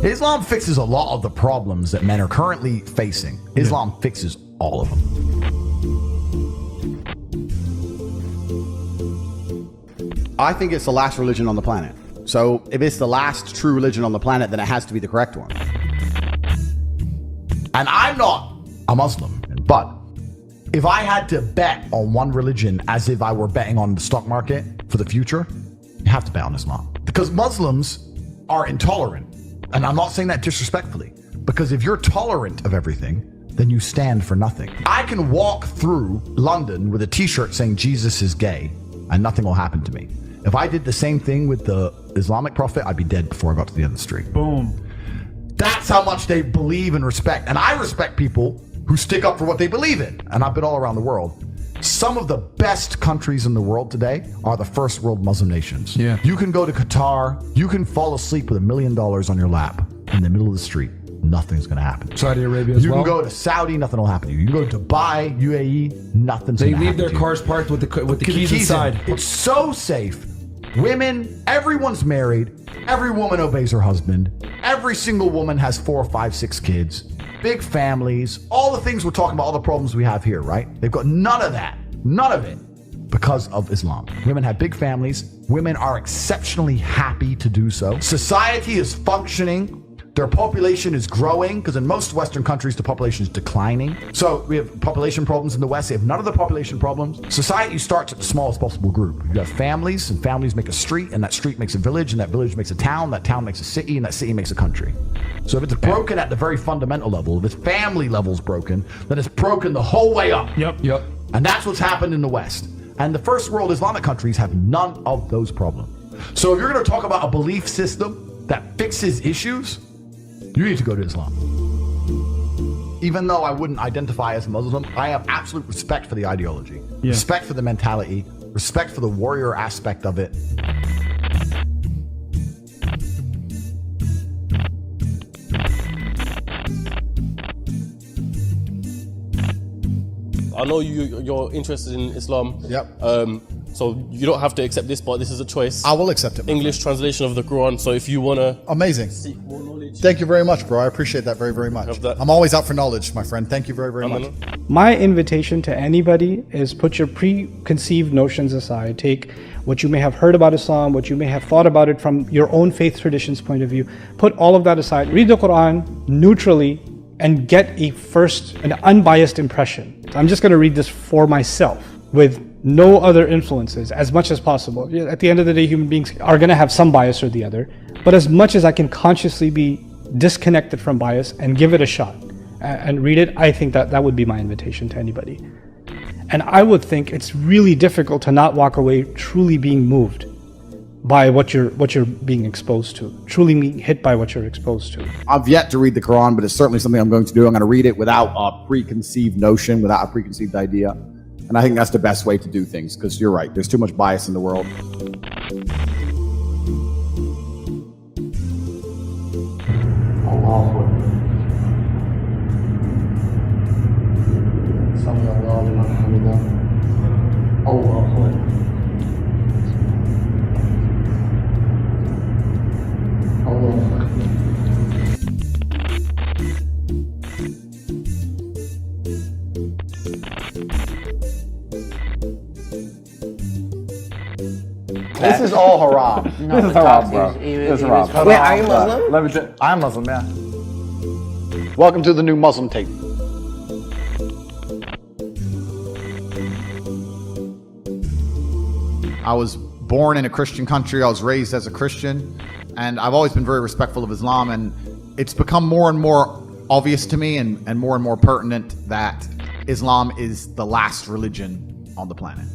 Islam fixes a lot of the problems that men are currently facing. Islam fixes all of them. I think it's the last religion on the planet. So if it's the last true religion on the planet, then it has to be the correct one. And I'm not a Muslim, but if I had to bet on one religion as if I were betting on the stock market for the future, you have to bet on Islam. Because Muslims are intolerant. And I'm not saying that disrespectfully, because if you're tolerant of everything, then you stand for nothing. I can walk through London with a t-shirt saying Jesus is gay and nothing will happen to me. If I did the same thing with the Islamic prophet, I'd be dead before I got to the end of the street. Boom. That's how much they believe and respect. And I respect people who stick up for what they believe in. And I've been all around the world. Some of the best countries in the world today are the first world Muslim nations. Yeah. You can go to Qatar, you can fall asleep with $1 million on your lap in the middle of the street. Nothing's going to happen. Saudi Arabia as well. You can go to Saudi, nothing will happen to you. You can go to Dubai, UAE, nothing's They going to happen. leave their to you. cars parked with the keys inside. It's so safe. Women, everyone's married. Every woman obeys her husband. Every single woman has 4, 5, 6 kids. Big families. All the things we're talking about, all the problems we have here, right? They've got none of that. None of it. Because of Islam. Women have big families. Women are exceptionally happy to do so. Society is functioning. Their population is growing, because in most Western countries, the population is declining. So we have population problems in the West. They have none of the population problems. Society starts at the smallest possible group. You have families, and families make a street, and that street makes a village, and that village makes a town, that town makes a city, and that city makes a country. So if it's broken at the very fundamental level, if its family level's broken, then it's broken the whole way up. Yep. And that's what's happened in the West. And the first world Islamic countries have none of those problems. So if you're going to talk about a belief system that fixes issues, you need to go to Islam. Even though I wouldn't identify as Muslim, I have absolute respect for the ideology, respect for the mentality, respect for the warrior aspect of it. I know you're interested in Islam. Yep. So you don't have to accept this, but this is a choice. I will accept it. English translation of the Quran. So if you wanna Amazing. seek more knowledge, Thank you very much, bro. I appreciate that very, very much. Have that. I'm always out for knowledge, my friend. Thank you very, very much. My invitation to anybody is put your preconceived notions aside. Take what you may have heard about Islam, what you may have thought about it from your own faith tradition's point of view. Put all of that aside. Read the Quran neutrally and get an unbiased impression. I'm just going to read this for myself with no other influences as much as possible. At the end of the day, human beings are going to have some bias or the other, but as much as I can consciously be disconnected from bias and give it a shot and read it, I think that would be my invitation to anybody. And I would think it's really difficult to not walk away truly being moved by what you're being exposed to, truly being hit by what you're exposed to. I've yet to read the Quran, but it's certainly something I'm going to do. I'm going to read it without a preconceived notion, without a preconceived idea. And I think that's the best way to do things, because you're right. There's too much bias in the world. This is all haram. This is haram, bro. This is haram. Wait, are you Muslim? Let me I'm Muslim, yeah. Welcome to the new Muslim tape. I was born in a Christian country. I was raised as a Christian, and I've always been very respectful of Islam, and it's become more and more obvious to me and more pertinent that Islam is the last religion on the planet.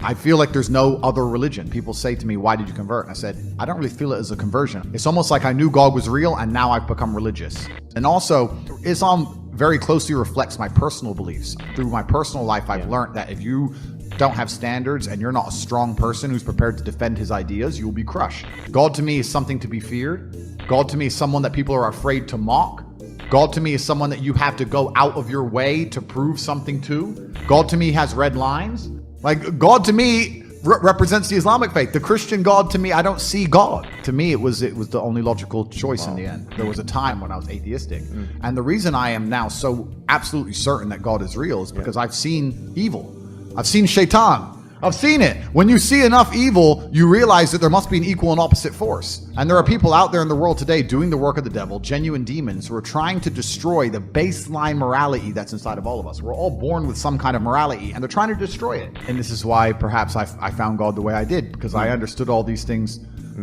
I feel like there's no other religion. People say to me, why did you convert? And I said, I don't really feel it as a conversion. It's almost like I knew God was real and now I've become religious. And also, Islam very closely reflects my personal beliefs. Through my personal life, I've learned that if you don't have standards and you're not a strong person who's prepared to defend his ideas, you will be crushed. God to me is something to be feared. God to me is someone that people are afraid to mock. God to me is someone that you have to go out of your way to prove something to. God to me has red lines. Like, God to me, represents the Islamic faith. The Christian God, to me, I don't see God. To me, it was the only logical choice in the end. There was a time when I was atheistic. And the reason I am now so absolutely certain that God is real is because I've seen evil. I've seen shaitan. I've seen it. When you see enough evil, you realize that there must be an equal and opposite force. And there are people out there in the world today doing the work of the devil, genuine demons, who are trying to destroy the baseline morality that's inside of all of us. We're all born with some kind of morality, and they're trying to destroy it. And this is why perhaps I found God the way I did, because I understood all these things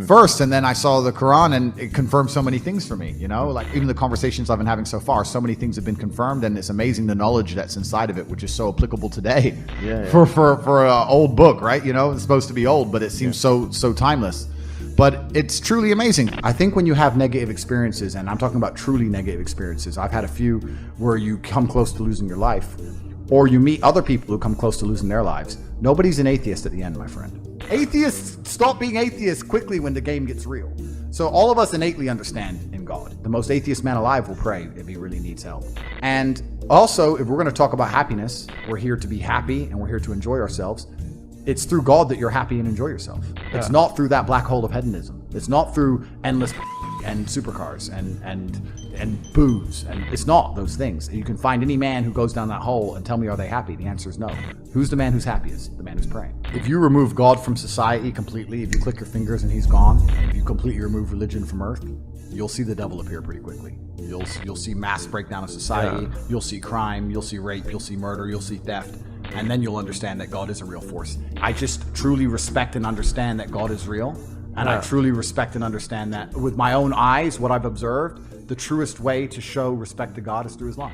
first, and then I saw the Quran, and it confirmed so many things for me. You know, like even the conversations I've been having so far, so many things have been confirmed, and it's amazing the knowledge that's inside of it, which is so applicable today. For an old book, right? You know, it's supposed to be old, but it seems so timeless. But it's truly amazing. I think when you have negative experiences, and I'm talking about truly negative experiences, I've had a few where you come close to losing your life, or you meet other people who come close to losing their lives. Nobody's an atheist at the end, my friend. Atheists stop being atheists quickly when the game gets real. So all of us innately understand in God. The most atheist man alive will pray if he really needs help. And also, if we're going to talk about happiness, we're here to be happy and we're here to enjoy ourselves. It's through God that you're happy and enjoy yourself. It's not through that black hole of hedonism. It's not through endless and supercars and booze. And it's not those things. You can find any man who goes down that hole and tell me, are they happy? The answer is no. Who's the man who's happiest? The man who's praying. If you remove God from society completely, if you click your fingers and he's gone, if you completely remove religion from earth, you'll see the devil appear pretty quickly. You'll see mass breakdown of society. You'll see crime. You'll see rape. You'll see murder. You'll see theft. And then you'll understand that God is a real force. I just truly respect and understand that God is real. And I truly respect and understand that with my own eyes, what I've observed, the truest way to show respect to God is through Islam.